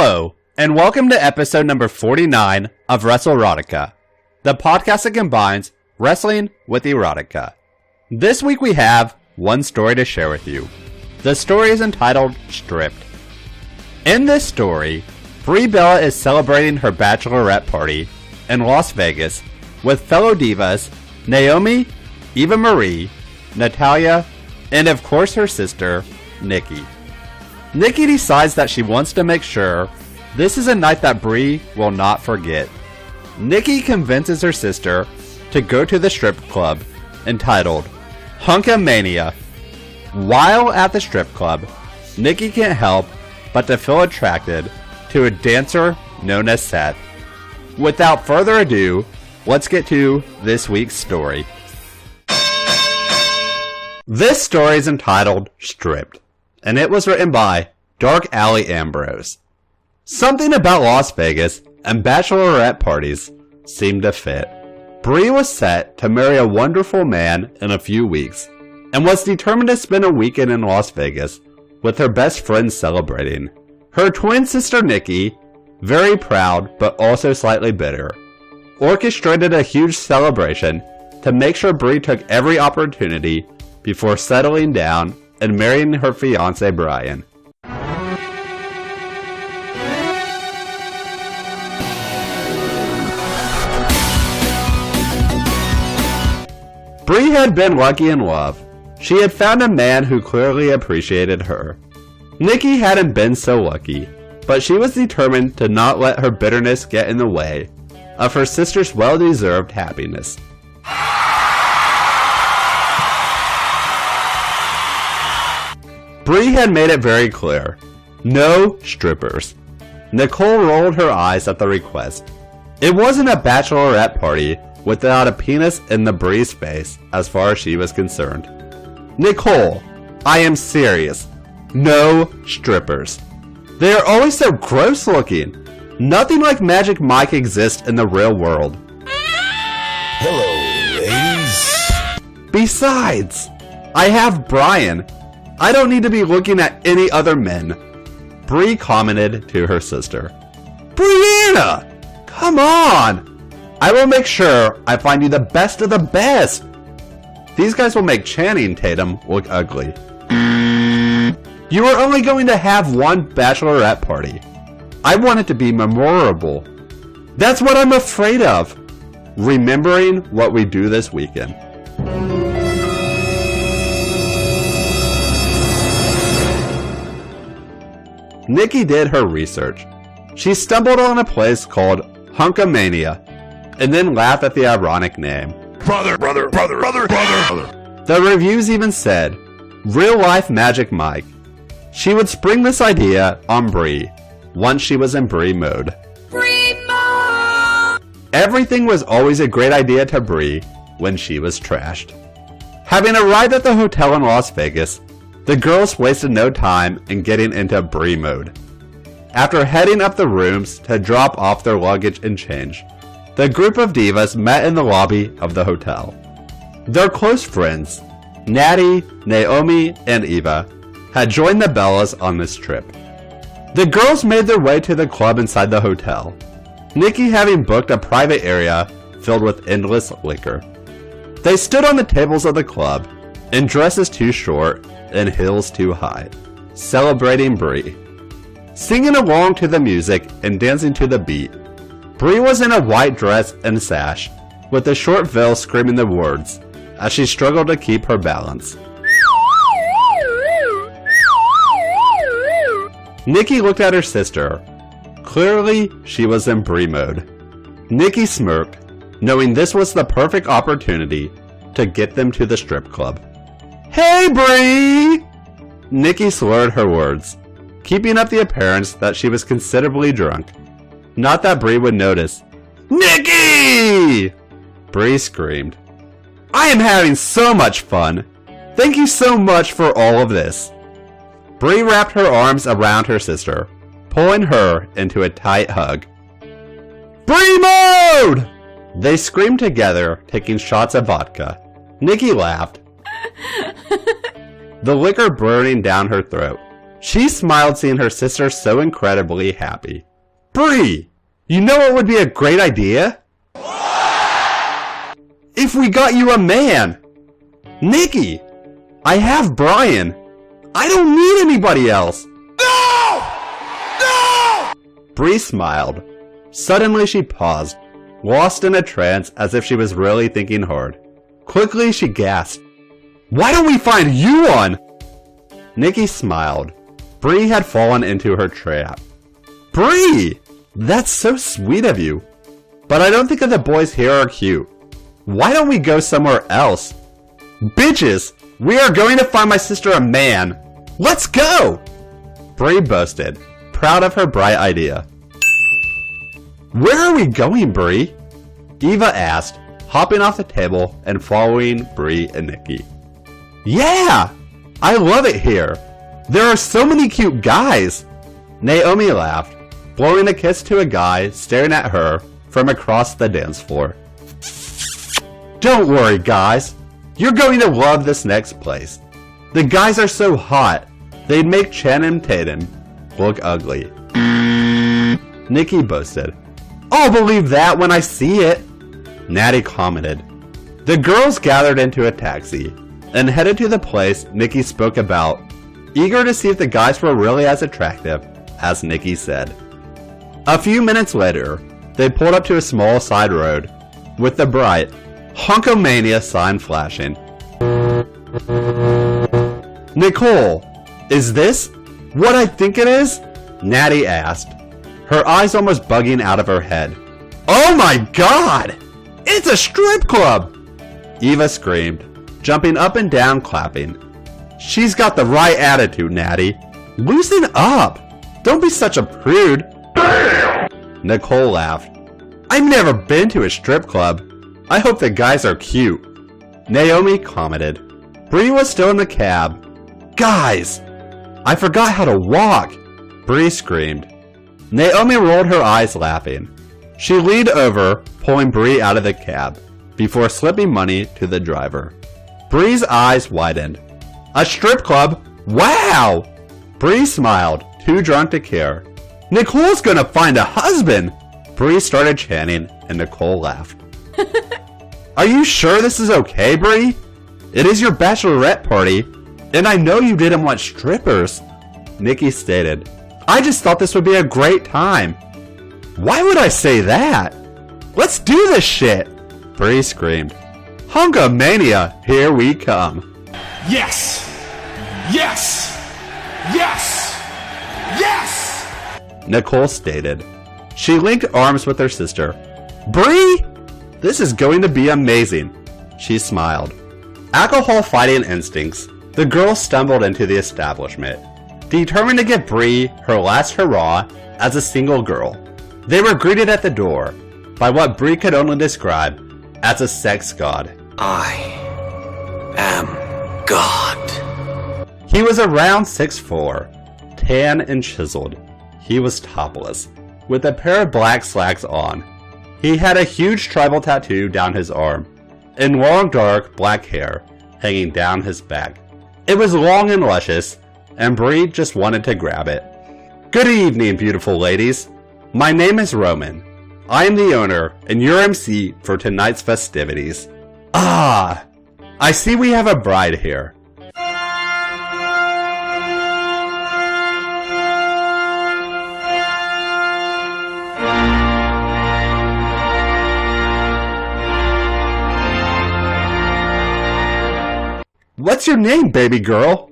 Hello, and welcome to episode number 49 of WrestleRotica, the podcast that combines wrestling with erotica. This week we have one story to share with you. The story is entitled Stripped. In this story, Brie Bella is celebrating her bachelorette party in Las Vegas with fellow divas Naomi, Eva Marie, Natalya, and of course her sister, Nikki. Nikki decides that she wants to make sure this is a night that Brie will not forget. Nikki convinces her sister to go to the strip club entitled Hunkamania. While at the strip club, Nikki can't help but to feel attracted to a dancer known as Seth. Without further ado, let's get to this week's story. This story is entitled Stripped, and it was written by Dark Alley Ambrose. Something about Las Vegas and bachelorette parties seemed to fit. Brie was set to marry a wonderful man in a few weeks, and was determined to spend a weekend in Las Vegas with her best friends celebrating. Her twin sister Nikki, very proud but also slightly bitter, orchestrated a huge celebration to make sure Brie took every opportunity before settling down and marrying her fiance Brian. Brie had been lucky in love. She had found a man who clearly appreciated her. Nikki hadn't been so lucky, but she was determined to not let her bitterness get in the way of her sister's well-deserved happiness. Brie had made it very clear, no strippers. Nicole rolled her eyes at the request. It wasn't a bachelorette party without a penis in the Brie's face as far as she was concerned. Nicole, I am serious. No strippers. They are always so gross looking. Nothing like Magic Mike exists in the real world. Hello, ladies. Besides, I have Brian. I don't need to be looking at any other men. Brie commented to her sister. Brianna, come on. I will make sure I find you the best of the best. These guys will make Channing Tatum look ugly. You are only going to have one bachelorette party. I want it to be memorable. That's what I'm afraid of. Remembering what we do this weekend. Nikki did her research. She stumbled on a place called Hunkamania, and then laughed at the ironic name. Brother. The reviews even said, real life Magic Mike. She would spring this idea on Brie once she was in Brie mode. Brie mode! Everything was always a great idea to Brie when she was trashed. Having arrived at the hotel in Las Vegas, the girls wasted no time in getting into Brie mode. After heading up the rooms to drop off their luggage and change, the group of divas met in the lobby of the hotel. Their close friends, Natty, Naomi, and Eva, had joined the Bellas on this trip. The girls made their way to the club inside the hotel, Nikki having booked a private area filled with endless liquor. They stood on the tables of the club, in dresses too short and heels too high, celebrating Brie. Singing along to the music and dancing to the beat, Brie was in a white dress and sash, with a short veil screaming the words, as she struggled to keep her balance. Nikki looked at her sister. Clearly, she was in Brie mode. Nikki smirked, knowing this was the perfect opportunity to get them to the strip club. Hey, Brie! Nikki slurred her words, keeping up the appearance that she was considerably drunk. Not that Brie would notice. Nikki! Brie screamed. I am having so much fun. Thank you so much for all of this. Brie wrapped her arms around her sister, pulling her into a tight hug. Brie mode! They screamed together, taking shots of vodka. Nikki laughed, the liquor burning down her throat. She smiled seeing her sister so incredibly happy. Bree, you know what would be a great idea? If we got you a man! Nikki, I have Brian. I don't need anybody else. No! No! Bree smiled. Suddenly she paused, lost in a trance as if she was really thinking hard. Quickly she gasped, "Why don't we find you one?" Nikki smiled. Bree had fallen into her trap. Bree! That's so sweet of you. But I don't think that the boys here are cute. Why don't we go somewhere else? Bitches! We are going to find my sister a man! Let's go! Bree boasted, proud of her bright idea. Where are we going, Bree? Eva asked, hopping off the table and following Bree and Nikki. Yeah! I love it here! There are so many cute guys! Naomi laughed, blowing a kiss to a guy staring at her from across the dance floor. Don't worry, guys. You're going to love this next place. The guys are so hot, they'd make Channing Tatum look ugly. Nikki boasted. I'll believe that when I see it. Natty commented. The girls gathered into a taxi and headed to the place Nikki spoke about, eager to see if the guys were really as attractive as Nikki said. A few minutes later, they pulled up to a small side road with the bright Hunkomania sign flashing. Nicole, is this what I think it is? Natty asked, her eyes almost bugging out of her head. Oh my god! It's a strip club! Eva screamed, jumping up and down clapping. She's got the right attitude, Natty. Loosen up! Don't be such a prude. Nicole laughed. I've never been to a strip club. I hope the guys are cute. Naomi commented. Bree was still in the cab. Guys! I forgot how to walk! Bree screamed. Naomi rolled her eyes laughing. She leaned over, pulling Bree out of the cab, before slipping money to the driver. Bree's eyes widened. A strip club? Wow! Bree smiled, too drunk to care. Nicole's gonna find a husband! Bree started chanting, and Nicole laughed. Are you sure this is okay, Bree? It is your bachelorette party, and I know you didn't want strippers. Nikki stated. I just thought this would be a great time. Why would I say that? Let's do this shit! Bree screamed. Hunkomania, here we come. Yes! Yes! Yes! Yes! Nicole stated. She linked arms with her sister. Bree! This is going to be amazing. She smiled. Alcohol-fighting instincts, the girls stumbled into the establishment, determined to give Bree her last hurrah as a single girl. They were greeted at the door by what Bree could only describe as a sex god. I am God. He was around 6'4", tan and chiseled. He was topless, with a pair of black slacks on. He had a huge tribal tattoo down his arm, and long dark black hair hanging down his back. It was long and luscious, and Bree just wanted to grab it. Good evening, beautiful ladies. My name is Roman. I am the owner and your MC for tonight's festivities. Ah, I see we have a bride here. What's your name, baby girl?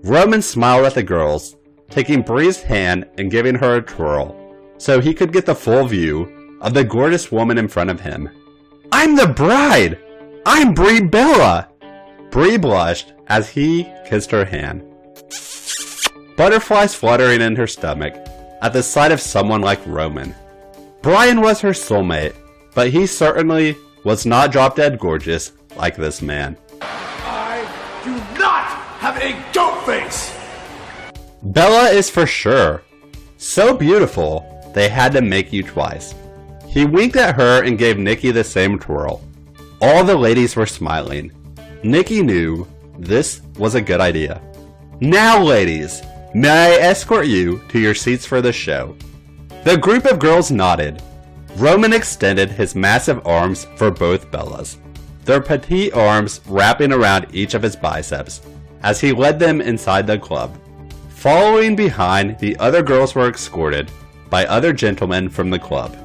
Roman smiled at the girls, taking Bree's hand and giving her a twirl, so he could get the full view of the gorgeous woman in front of him. I'm the bride! I'm Bree Bella! Bree blushed as he kissed her hand. Butterflies fluttering in her stomach at the sight of someone like Roman. Brian was her soulmate, but he certainly was not drop-dead gorgeous like this man. Do not have a goat face! Bella is for sure. So beautiful, they had to make you twice. He winked at her and gave Nikki the same twirl. All the ladies were smiling. Nikki knew this was a good idea. Now, ladies, May I escort you to your seats for the show?" The group of girls nodded. Roman extended his massive arms for both Bellas, their petite arms wrapping around each of his biceps, as he led them inside the club. Following behind, the other girls were escorted by other gentlemen from the club.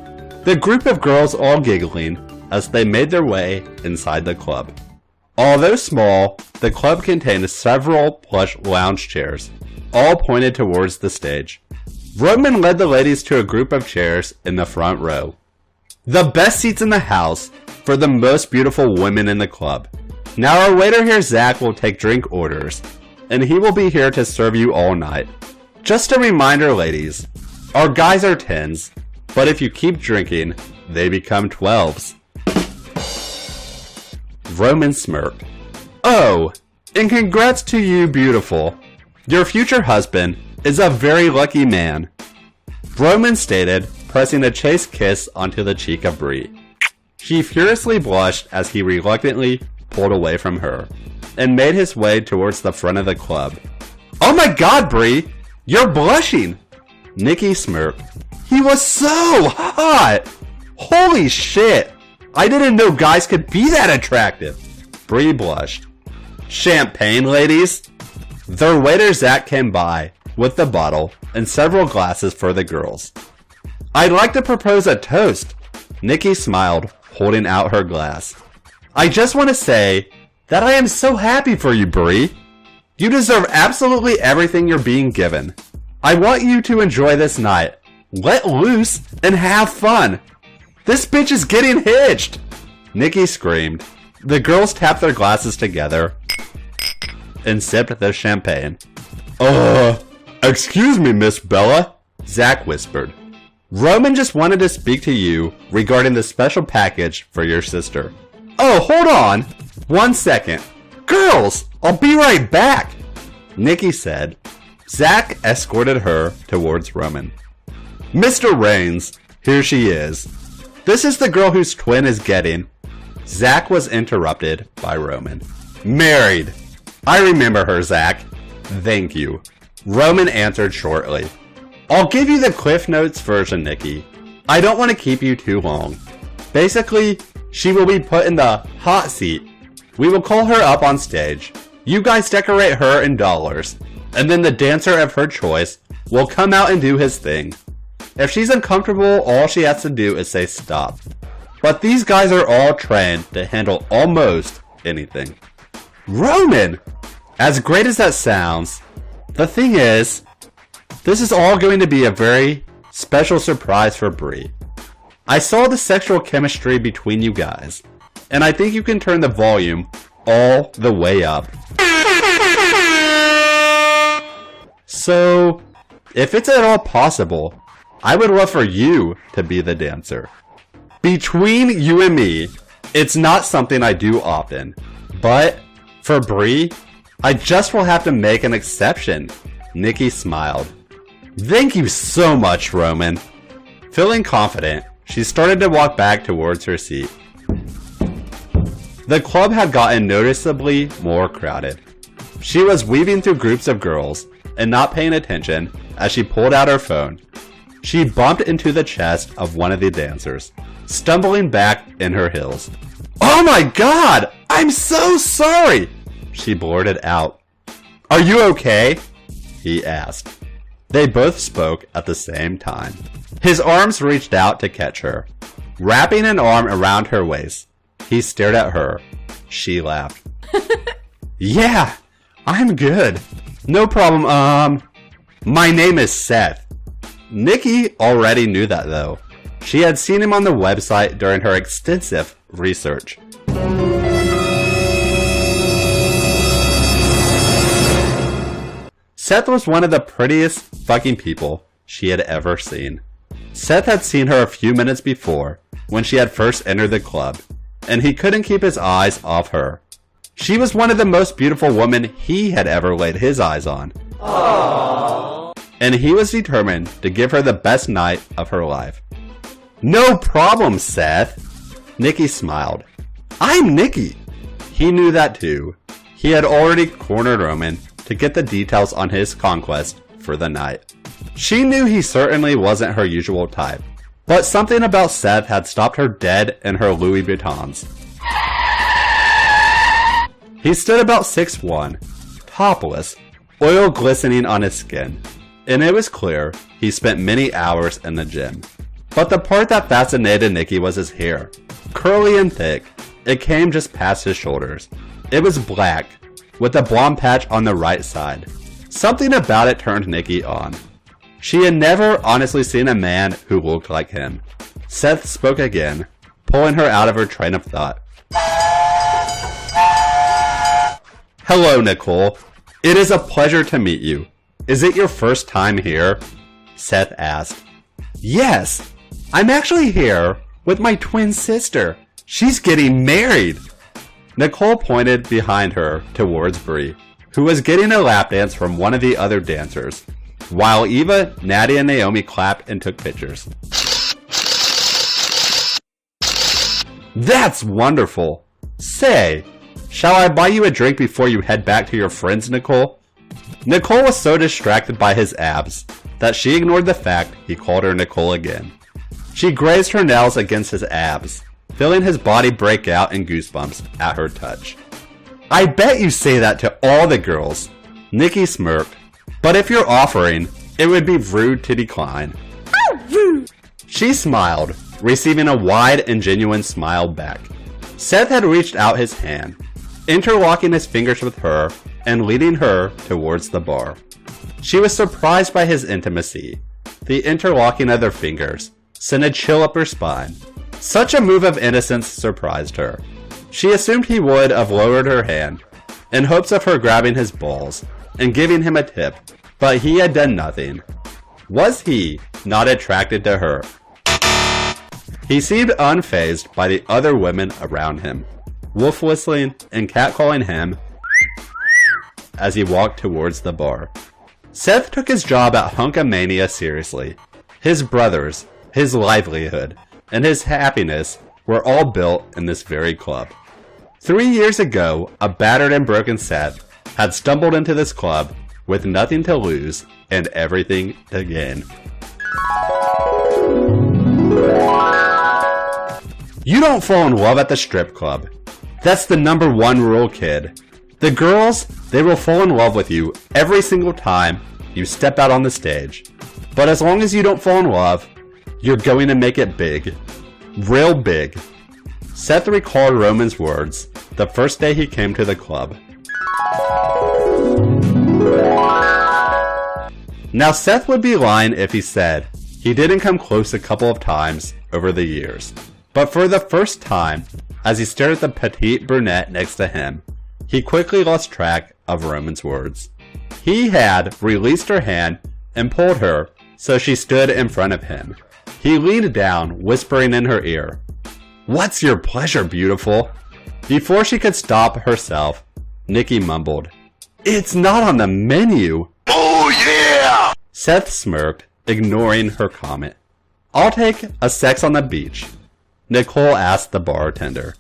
The group of girls all giggling as they made their way inside the club. Although small, the club contained several plush lounge chairs, all pointed towards the stage. Roman led the ladies to a group of chairs in the front row. The best seats in the house for the most beautiful women in the club. Now our waiter here, Zach, will take drink orders, and he will be here to serve you all night. Just a reminder, ladies, our guys are 10s, but if you keep drinking, they become 12s. Roman smirked. "Oh, and congrats to you, beautiful. Your future husband is a very lucky man," Roman stated, pressing a chaste kiss onto the cheek of Bree. She furiously blushed as he reluctantly pulled away from her and made his way towards the front of the club. "Oh my god, Bree! You're blushing!" Nikki smirked. "He was so hot! Holy shit! I didn't know guys could be that attractive!" Bree blushed. "Champagne, ladies?" Their waiter Zach came by with the bottle and several glasses for the girls. "I'd like to propose a toast," Nikki smiled, holding out her glass. "I just want to say that I am so happy for you, Bree. You deserve absolutely everything you're being given. I want you to enjoy this night. Let loose and have fun. This bitch is getting hitched!" Nikki screamed. The girls tapped their glasses together and sipped the champagne. Excuse me, Miss Bella," Zach whispered. "Roman just wanted to speak to you regarding the special package for your sister." "Oh, hold on! 1 second. Girls, I'll be right back," Nikki said. Zach escorted her towards Roman. "Mr. Raines, here she is. This is the girl whose twin is getting..." Zach was interrupted by Roman. "Married. I remember her, Zach. Thank you," Roman answered shortly. "I'll give you the Cliff Notes version, Nikki. I don't want to keep you too long. Basically, she will be put in the hot seat. We will call her up on stage. You guys decorate her in dollars, and then the dancer of her choice will come out and do his thing. If she's uncomfortable, all she has to do is say stop. But these guys are all trained to handle almost anything." Roman! As great as that sounds, the thing is, this is all going to be a very special surprise for Bree. I saw the sexual chemistry between you guys, and I think you can turn the volume all the way up. So, if it's at all possible, I would love for you to be the dancer. Between you and me, it's not something I do often, but for Bree, I just will have to make an exception. Nikki smiled. "Thank you so much, Roman." Feeling confident, she started to walk back towards her seat. The club had gotten noticeably more crowded. She was weaving through groups of girls and not paying attention as she pulled out her phone. She bumped into the chest of one of the dancers, stumbling back in her heels. "Oh my god! I'm so sorry!" she blurted out. "Are you okay?" he asked. They both spoke at the same time. His arms reached out to catch her, wrapping an arm around her waist. He stared at her. She laughed. "Yeah, I'm good. No problem, my name is Seth." Nikki already knew that though. She had seen him on the website during her extensive research. Seth was one of the prettiest fucking people she had ever seen. Seth had seen her a few minutes before when she had first entered the club, and he couldn't keep his eyes off her. She was one of the most beautiful women he had ever laid his eyes on. Aww. And he was determined to give her the best night of her life. "No problem, Seth." Nikki smiled. "I'm Nikki." He knew that too. He had already cornered Roman to get the details on his conquest for the night. She knew he certainly wasn't her usual type, but something about Seth had stopped her dead in her Louis Vuittons. He stood about 6'1", topless, oil glistening on his skin, and it was clear he spent many hours in the gym. But the part that fascinated Nikki was his hair. Curly and thick, it came just past his shoulders. It was black, with a blonde patch on the right side. Something about it turned Nikki on. She had never honestly seen a man who looked like him. Seth spoke again, pulling her out of her train of thought. Hello, Nicole. It is a pleasure to meet you. Is it your first time here? Seth asked. Yes, I'm actually here with my twin sister. She's getting married. Nicole pointed behind her towards Bree, who was getting a lap dance from one of the other dancers, while Eva, Nadia, and Naomi clapped and took pictures. That's wonderful. Say, shall I buy you a drink before you head back to your friends, Nicole? Nicole was so distracted by his abs that she ignored the fact he called her Nicole again. She grazed her nails against his abs, feeling his body break out in goosebumps at her touch. I bet you say that to all the girls. Nikki smirked. But if you're offering, it would be rude to decline. She smiled, receiving a wide and genuine smile back. Seth had reached out his hand, interlocking his fingers with her and leading her towards the bar. She was surprised by his intimacy. The interlocking of their fingers sent a chill up her spine. Such a move of innocence surprised her. She assumed he would have lowered her hand in hopes of her grabbing his balls and giving him a tip, but he had done nothing. Was he not attracted to her? He seemed unfazed by the other women around him, wolf whistling and catcalling him as he walked towards the bar. Seth took his job at Hunkamania seriously. His brothers, his livelihood, and his happiness were all built in this very club. 3 years ago, a battered and broken Seth had stumbled into this club with nothing to lose and everything to gain. You don't fall in love at the strip club. That's the #1 rule, kid. The girls, they will fall in love with you every single time you step out on the stage. But as long as you don't fall in love, you're going to make it big. Real big. Seth recalled Roman's words the first day he came to the club. Now Seth would be lying if he said he didn't come close a couple of times over the years. But for the first time, as he stared at the petite brunette next to him, he quickly lost track of Roman's words. He had released her hand and pulled her so she stood in front of him. He leaned down, whispering in her ear, "What's your pleasure, beautiful?" Before she could stop herself, Nikki mumbled, "It's not on the menu." Oh yeah! Seth smirked, ignoring her comment. "I'll take a sex on the beach," Nicole asked the bartender.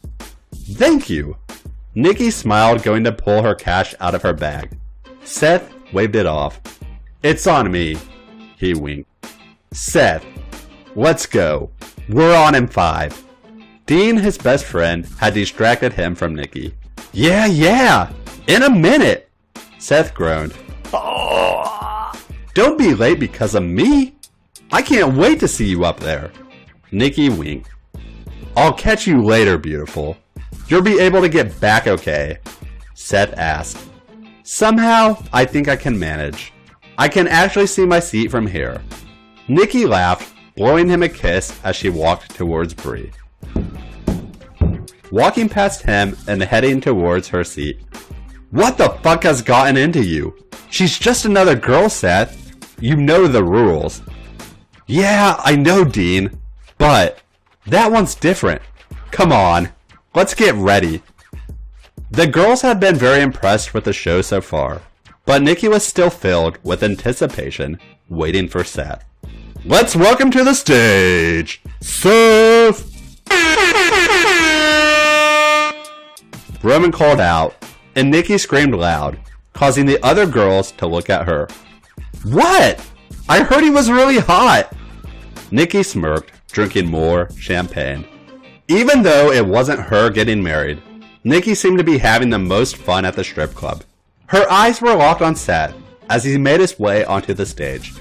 "Thank you." Nikki smiled, going to pull her cash out of her bag. Seth waved it off. "It's on me," he winked. "Seth, let's go. We're on in 5. Dean, his best friend, had distracted him from Nikki. Yeah, in a minute," Seth groaned. "Don't be late because of me. I can't wait to see you up there." Nikki winked. "I'll catch you later, beautiful. You'll be able to get back okay," Seth asked. "Somehow, I think I can manage. I can actually see my seat from here." Nikki laughed, blowing him a kiss as she walked towards Bree. Walking past him and heading towards her seat. "What the fuck has gotten into you? She's just another girl, Seth. You know the rules." "Yeah, I know, Dean. But that one's different. Come on, let's get ready." The girls had been very impressed with the show so far, but Nikki was still filled with anticipation, waiting for Seth. "Let's welcome to the stage, Seth!" Roman called out, and Nikki screamed loud, causing the other girls to look at her. What? I heard he was really hot. Nikki smirked, drinking more champagne. Even though it wasn't her getting married, Nikki seemed to be having the most fun at the strip club. Her eyes were locked on Seth as he made his way onto the stage.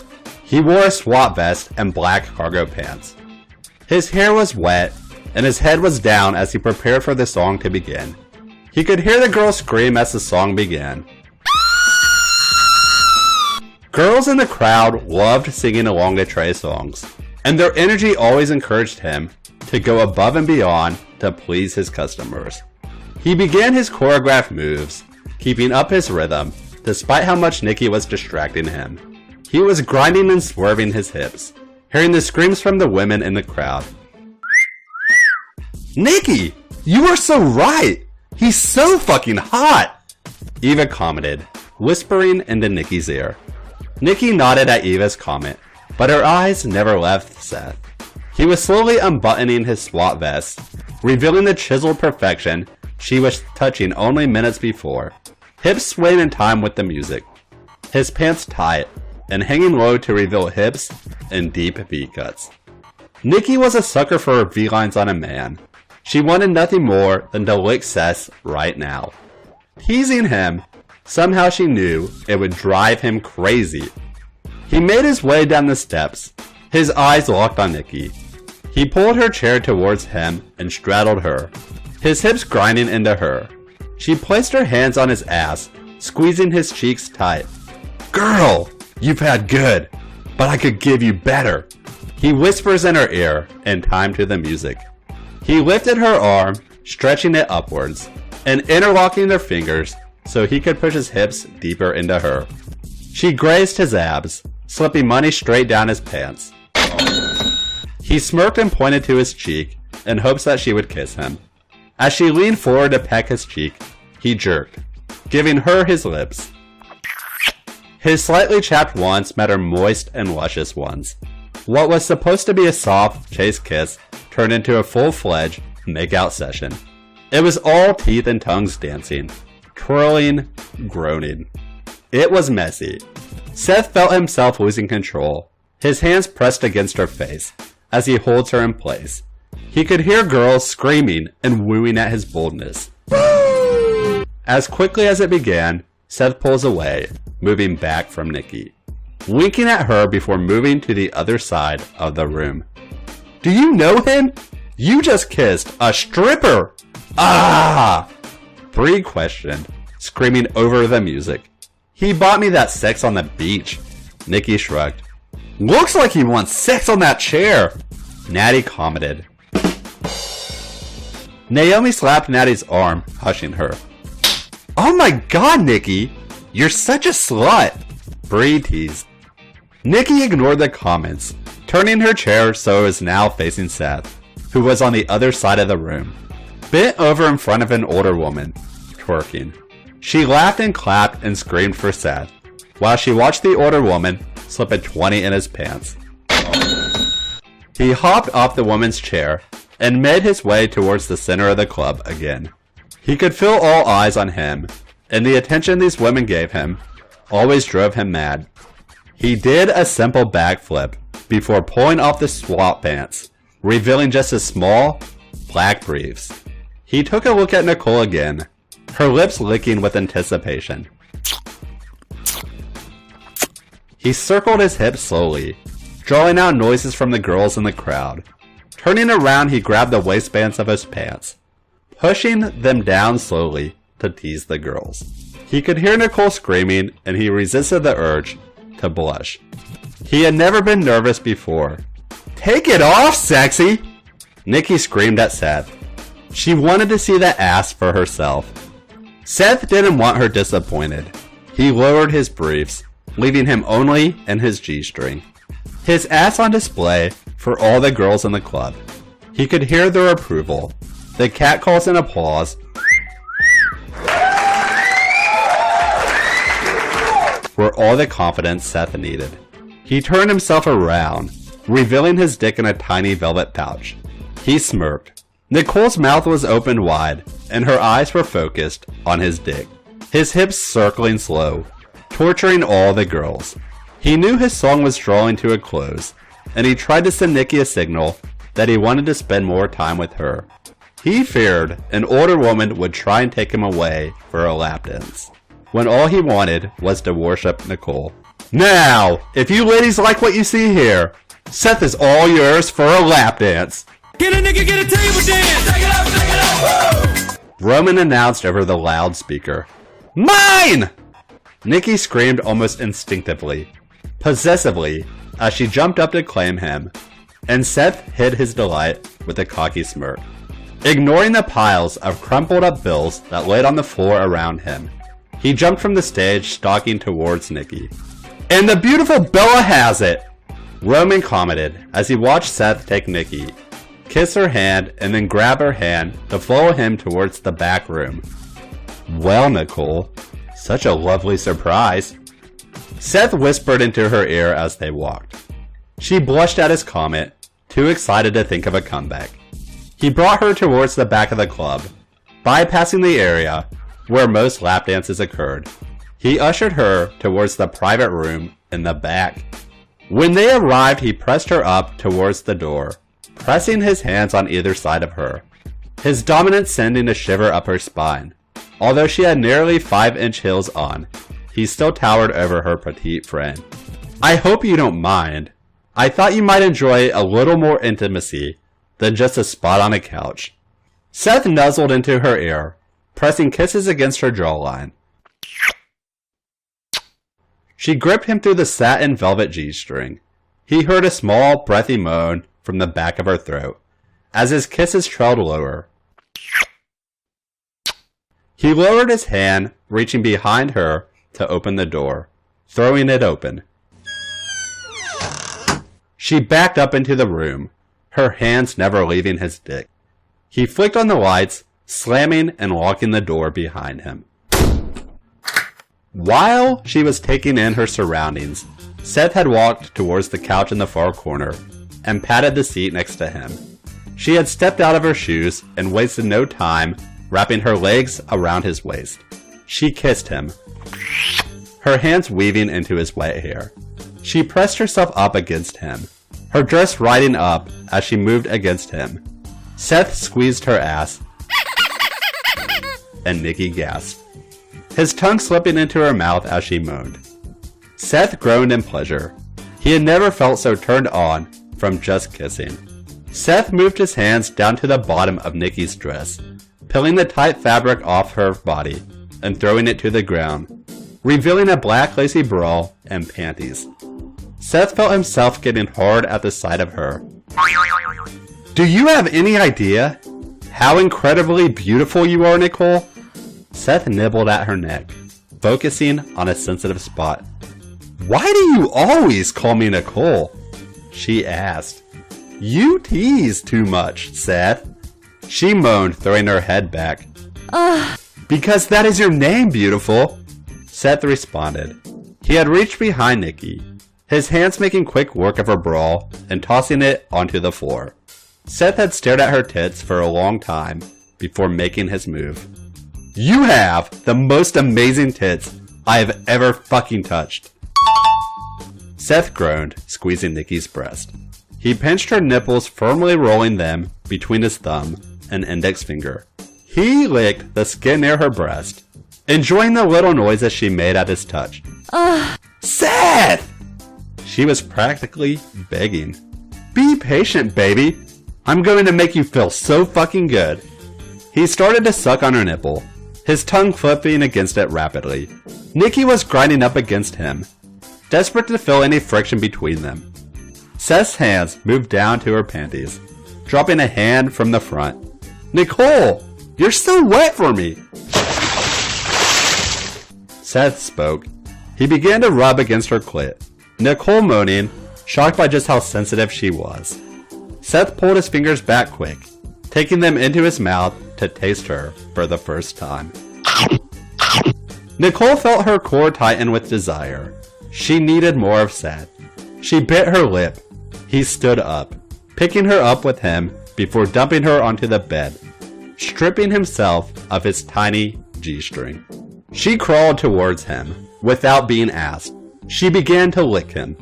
He wore a SWAT vest and black cargo pants. His hair was wet and his head was down as he prepared for the song to begin. He could hear the girls scream as the song began. Girls in the crowd loved singing along to Trey's songs, and their energy always encouraged him to go above and beyond to please his customers. He began his choreographed moves, keeping up his rhythm despite how much Nikki was distracting him. He was grinding and swerving his hips, hearing the screams from the women in the crowd. Nikki, you are so right! He's so fucking hot! Eva commented, whispering into Nikki's ear. Nikki nodded at Eva's comment, but her eyes never left Seth. He was slowly unbuttoning his SWAT vest, revealing the chiseled perfection she was touching only minutes before. Hips swayed in time with the music, his pants tight and hanging low to reveal hips and deep V-cuts. Nikki was a sucker for V-lines on a man. She wanted nothing more than to lick Seth right now. Teasing him, somehow she knew it would drive him crazy. He made his way down the steps, his eyes locked on Nikki. He pulled her chair towards him and straddled her, his hips grinding into her. She placed her hands on his ass, squeezing his cheeks tight. Girl, you've had good, but I could give you better. He whispers in her ear in time to the music. He lifted her arm, stretching it upwards, and interlocking their fingers so he could push his hips deeper into her. She grazed his abs, slipping money straight down his pants. He smirked and pointed to his cheek in hopes that she would kiss him. As she leaned forward to peck his cheek, he jerked, giving her his lips. His slightly chapped ones met her moist and luscious ones. What was supposed to be a soft, chaste kiss turned into a full-fledged make-out session. It was all teeth and tongues dancing, twirling, groaning. It was messy. Seth felt himself losing control, his hands pressed against her face as he holds her in place. He could hear girls screaming and wooing at his boldness. As quickly as it began, Seth pulls away, moving back from Nikki, winking at her before moving to the other side of the room. Do you know him? You just kissed a stripper! Ah! Bree questioned, screaming over the music. He bought me that sex on the beach. Nikki shrugged. Looks like he wants sex on that chair, Natty commented. Naomi slapped Natty's arm, hushing her. Oh my god, Nikki! You're such a slut! Bree teased. Nikki ignored the comments, turning her chair so it was now facing Seth, who was on the other side of the room, bent over in front of an older woman, twerking. She laughed and clapped and screamed for Seth, while she watched the older woman slip a 20 in his pants. He hopped off the woman's chair and made his way towards the center of the club again. He could feel all eyes on him, and the attention these women gave him always drove him mad. He did a simple backflip before pulling off the SWAT pants, revealing just a small, black briefs. He took a look at Nicole again, her lips licking with anticipation. He circled his hips slowly, drawing out noises from the girls in the crowd. Turning around, he grabbed the waistbands of his pants, pushing them down slowly to tease the girls. He could hear Nicole screaming, and he resisted the urge to blush. He had never been nervous before. Take it off, sexy! Nikki screamed at Seth. She wanted to see that ass for herself. Seth didn't want her disappointed. He lowered his briefs, leaving him only in his G-string. His ass on display for all the girls in the club. He could hear their approval, the catcalls and applause, were all the confidence Seth needed. He turned himself around, revealing his dick in a tiny velvet pouch. He smirked. Nicole's mouth was opened wide, and her eyes were focused on his dick, his hips circling slow, torturing all the girls. He knew his song was drawing to a close, and he tried to send Nikki a signal that he wanted to spend more time with her. He feared an older woman would try and take him away for a lap dance, when all he wanted was to worship Nicole. Now, if you ladies like what you see here, Seth is all yours for a lap dance. Get a nigga, get a table dance. Take it up, woo! Roman announced over the loudspeaker. Mine! Nikki screamed almost instinctively, possessively, as she jumped up to claim him, and Seth hid his delight with a cocky smirk, ignoring the piles of crumpled up bills that laid on the floor around him. He jumped from the stage, stalking towards Nikki. And the beautiful Bella has it! Roman commented as he watched Seth take Nikki, kiss her hand, and then grab her hand to follow him towards the back room. Well, Nicole, such a lovely surprise. Seth whispered into her ear as they walked. She blushed at his comment, too excited to think of a comeback. He brought her towards the back of the club, bypassing the area where most lap dances occurred. He ushered her towards the private room in the back. When they arrived, he pressed her up towards the door, pressing his hands on either side of her, his dominance sending a shiver up her spine. Although she had nearly 5-inch heels on, he still towered over her petite friend. I hope you don't mind. I thought you might enjoy a little more intimacy than just a spot on a couch. Seth nuzzled into her ear, pressing kisses against her jawline. She gripped him through the satin velvet G-string. He heard a small, breathy moan from the back of her throat, as his kisses trailed lower. He lowered his hand, reaching behind her to open the door, throwing it open. She backed up into the room, her hands never leaving his dick. He flicked on the lights, slamming and locking the door behind him. While she was taking in her surroundings, Seth had walked towards the couch in the far corner and patted the seat next to him. She had stepped out of her shoes and wasted no time wrapping her legs around his waist. She kissed him, her hands weaving into his wet hair. She pressed herself up against him, her dress riding up as she moved against him. Seth squeezed her ass, and Nikki gasped, his tongue slipping into her mouth as she moaned. Seth groaned in pleasure. He had never felt so turned on from just kissing. Seth moved his hands down to the bottom of Nikki's dress, peeling the tight fabric off her body and throwing it to the ground, revealing a black lacy bra and panties. Seth felt himself getting hard at the sight of her. Do you have any idea how incredibly beautiful you are, Nicole? Seth nibbled at her neck, focusing on a sensitive spot. Why do you always call me Nicole? She asked. You tease too much, Seth. She moaned, throwing her head back. Because that is your name, beautiful. Seth responded. He had reached behind Nikki, his hands making quick work of her bra and tossing it onto the floor. Seth had stared at her tits for a long time before making his move. You have the most amazing tits I have ever fucking touched. Seth groaned, squeezing Nikki's breast. He pinched her nipples, firmly rolling them between his thumb and index finger. He licked the skin near her breast, enjoying the little noises she made at his touch. Seth! She was practically begging. Be patient, baby. I'm going to make you feel so fucking good. He started to suck on her nipple, his tongue flipping against it rapidly. Nikki was grinding up against him, desperate to feel any friction between them. Seth's hands moved down to her panties, dropping a hand from the front. Nicole, you're so wet for me. Seth spoke. He began to rub against her clit, Nicole moaning, shocked by just how sensitive she was. Seth pulled his fingers back quick, taking them into his mouth to taste her for the first time. Nicole felt her core tighten with desire. She needed more of Seth. She bit her lip. He stood up, picking her up with him before dumping her onto the bed, stripping himself of his tiny G-string. She crawled towards him without being asked, She began to lick him.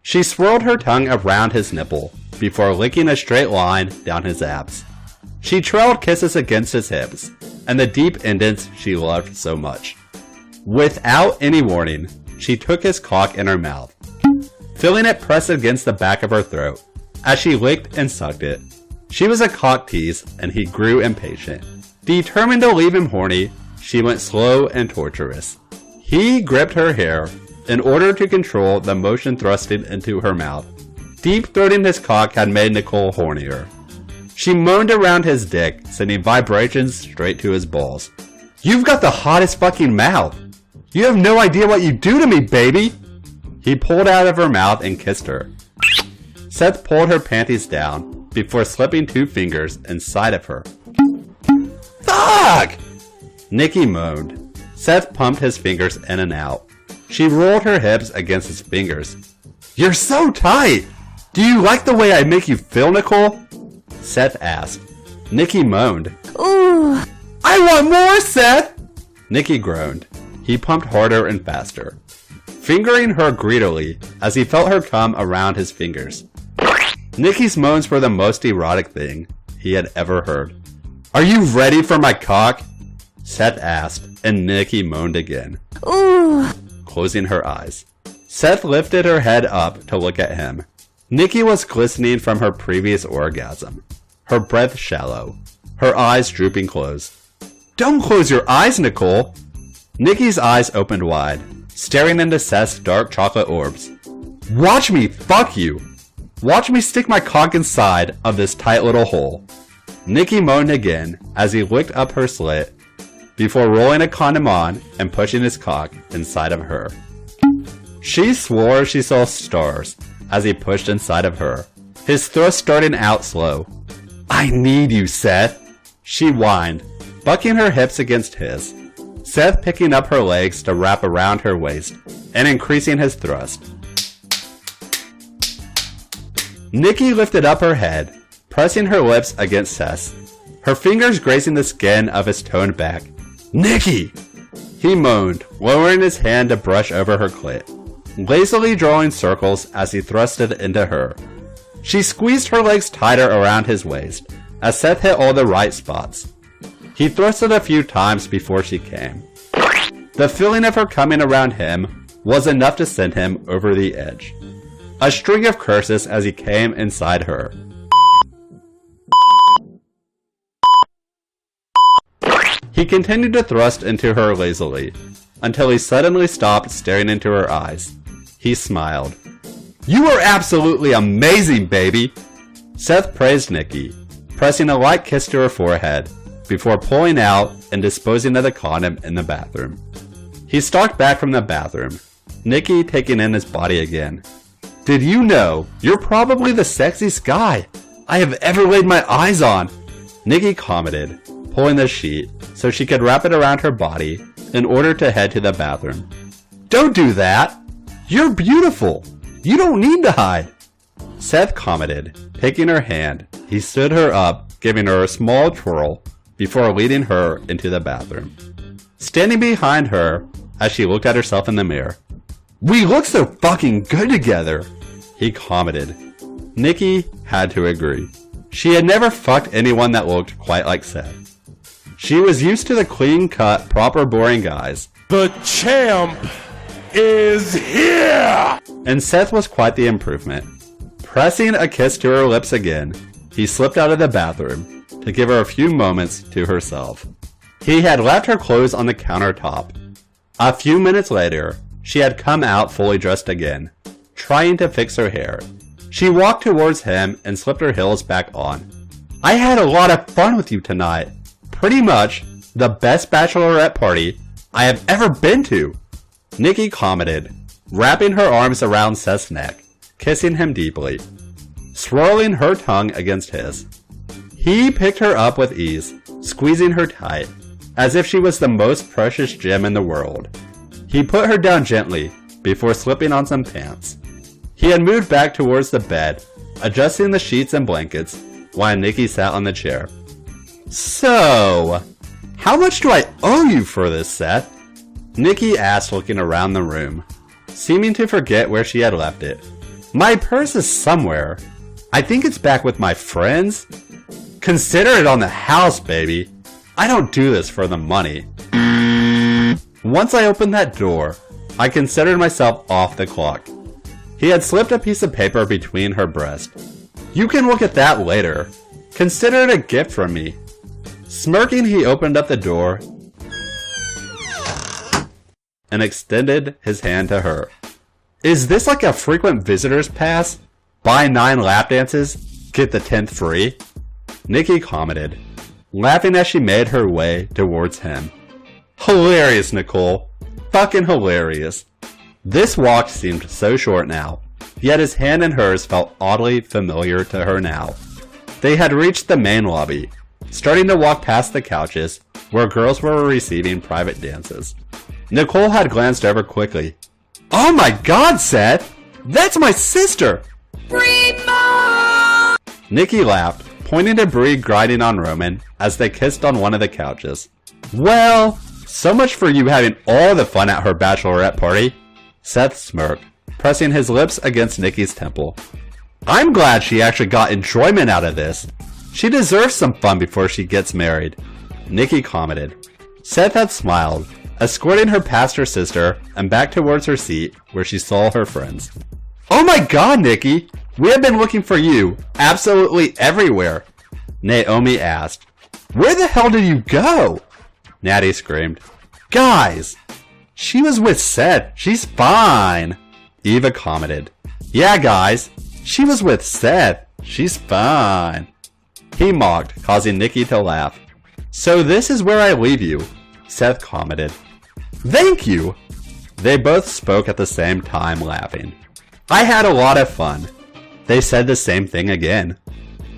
She swirled her tongue around his nipple before licking a straight line down his abs. She trailed kisses against his hips and the deep indents she loved so much. Without any warning, she took his cock in her mouth, feeling it press against the back of her throat as she licked and sucked it. She was a cock tease and he grew impatient. Determined to leave him horny, she went slow and torturous. He gripped her hair in order to control the motion thrusting into her mouth. Deep throating his cock had made Nicole hornier. She moaned around his dick, sending vibrations straight to his balls. "You've got the hottest fucking mouth. You have no idea what you do to me, baby!" He pulled out of her mouth and kissed her. Seth pulled her panties down before slipping 2 fingers inside of her. "Fuck!" Nikki moaned. Seth pumped his fingers in and out. She rolled her hips against his fingers. "You're so tight! Do you like the way I make you feel, Nicole?" Seth asked. Nikki moaned. Ooh. "I want more, Seth!" Nikki groaned. He pumped harder and faster, fingering her greedily as he felt her come around his fingers. Nikki's moans were the most erotic thing he had ever heard. "Are you ready for my cock?" Seth asked, and Nikki moaned again, Ooh. closing her eyes. Seth lifted her head up to look at him. Nikki was glistening from her previous orgasm, her breath shallow, her eyes drooping closed. "Don't close your eyes, Nicole!" Nikki's eyes opened wide, staring into Seth's dark chocolate orbs. "Watch me fuck you! Watch me stick my cock inside of this tight little hole." Nikki moaned again as he licked up her slit before rolling a condom on and pushing his cock inside of her. She swore she saw stars as he pushed inside of her, his thrust starting out slow. "I need you, Seth," she whined, bucking her hips against his. Seth picking up her legs to wrap around her waist and increasing his thrust. Nikki lifted up her head, pressing her lips against Seth's, her fingers grazing the skin of his toned back. "Nikki!" He moaned, lowering his hand to brush over her clit, lazily drawing circles as he thrusted into her. She squeezed her legs tighter around his waist as Seth hit all the right spots. He thrusted a few times before she came. The feeling of her coming around him was enough to send him over the edge. A string of curses as he came inside her. He continued to thrust into her lazily, until he suddenly stopped staring into her eyes. He smiled. "You are absolutely amazing, baby!" Seth praised Nikki, pressing a light kiss to her forehead, before pulling out and disposing of the condom in the bathroom. He stalked back from the bathroom, Nikki taking in his body again. "Did you know you're probably the sexiest guy I have ever laid my eyes on?" Nikki commented, pulling the sheet so she could wrap it around her body in order to head to the bathroom. "Don't do that! You're beautiful! You don't need to hide!" Seth commented, taking her hand. He stood her up, giving her a small twirl before leading her into the bathroom. Standing behind her as she looked at herself in the mirror. "We look so fucking good together," he commented. Nikki had to agree. She had never fucked anyone that looked quite like Seth. She was used to the clean-cut, proper boring guys. The champ is here! And Seth was quite the improvement. Pressing a kiss to her lips again, he slipped out of the bathroom to give her a few moments to herself. He had left her clothes on the countertop. A few minutes later, she had come out fully dressed again, trying to fix her hair. She walked towards him and slipped her heels back on. "I had a lot of fun with you tonight. Pretty much the best bachelorette party I have ever been to," Nikki commented, wrapping her arms around Seth's neck, kissing him deeply, swirling her tongue against his. He picked her up with ease, squeezing her tight, as if she was the most precious gem in the world. He put her down gently before slipping on some pants. He had moved back towards the bed, adjusting the sheets and blankets, while Nikki sat on the chair. "So, how much do I owe you for this, Seth?" Nikki asked, looking around the room, seeming to forget where she had left it. My purse is somewhere. I think it's back with my friends. Consider it on the house, baby. I don't do this for the money. Once I opened that door, I considered myself off the clock. He had slipped a piece of paper between her breasts. You can look at that later. Consider it a gift from me. Smirking, he opened up the door and extended his hand to her. Is this like a frequent visitor's pass? Buy 9 lap dances, get the 10th free? Nikki commented, laughing as she made her way towards him. Hilarious, Nicole. Fucking hilarious. This walk seemed so short now, yet his hand in hers felt oddly familiar to her now. They had reached the main lobby, starting to walk past the couches where girls were receiving private dances. Nicole had glanced over quickly. Oh my god, Seth! That's my sister! Primo! Nikki laughed, pointing to Bree grinding on Roman as they kissed on one of the couches. Well, so much for you having all the fun at her bachelorette party. Seth smirked, pressing his lips against Nikki's temple. I'm glad she actually got enjoyment out of this. She deserves some fun before she gets married. Nikki commented. Seth had smiled, escorting her past her sister and back towards her seat where she saw her friends. Oh my god, Nikki! We have been looking for you absolutely everywhere. Naomi asked. Where the hell did you go? Natty screamed. Guys! She was with Seth. She's fine. Eva commented. Yeah, guys. She was with Seth. She's fine. He mocked, causing Nikki to laugh. So this is where I leave you, Seth commented. Thank you. They both spoke at the same time, laughing. I had a lot of fun. They said the same thing again.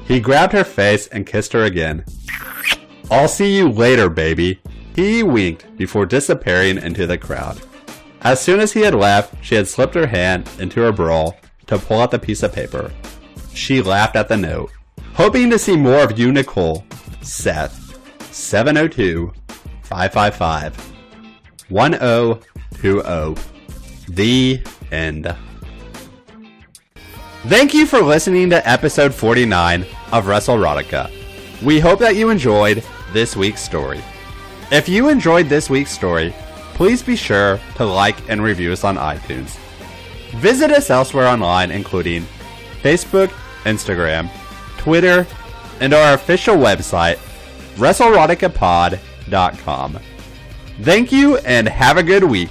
He grabbed her face and kissed her again. I'll see you later, baby. He winked before disappearing into the crowd. As soon as he had left, she had slipped her hand into her bra to pull out the piece of paper. She laughed at the note. Hoping to see more of you, Nicole. Seth. 702-555-1020. The end. Thank you for listening to episode 49 of WrestleRotica. We hope that you enjoyed this week's story. If you enjoyed this week's story, please be sure to like and review us on iTunes. Visit us elsewhere online, including Facebook, Instagram, Twitter, and our official website, WrestleRoticaPod.com. Thank you and have a good week.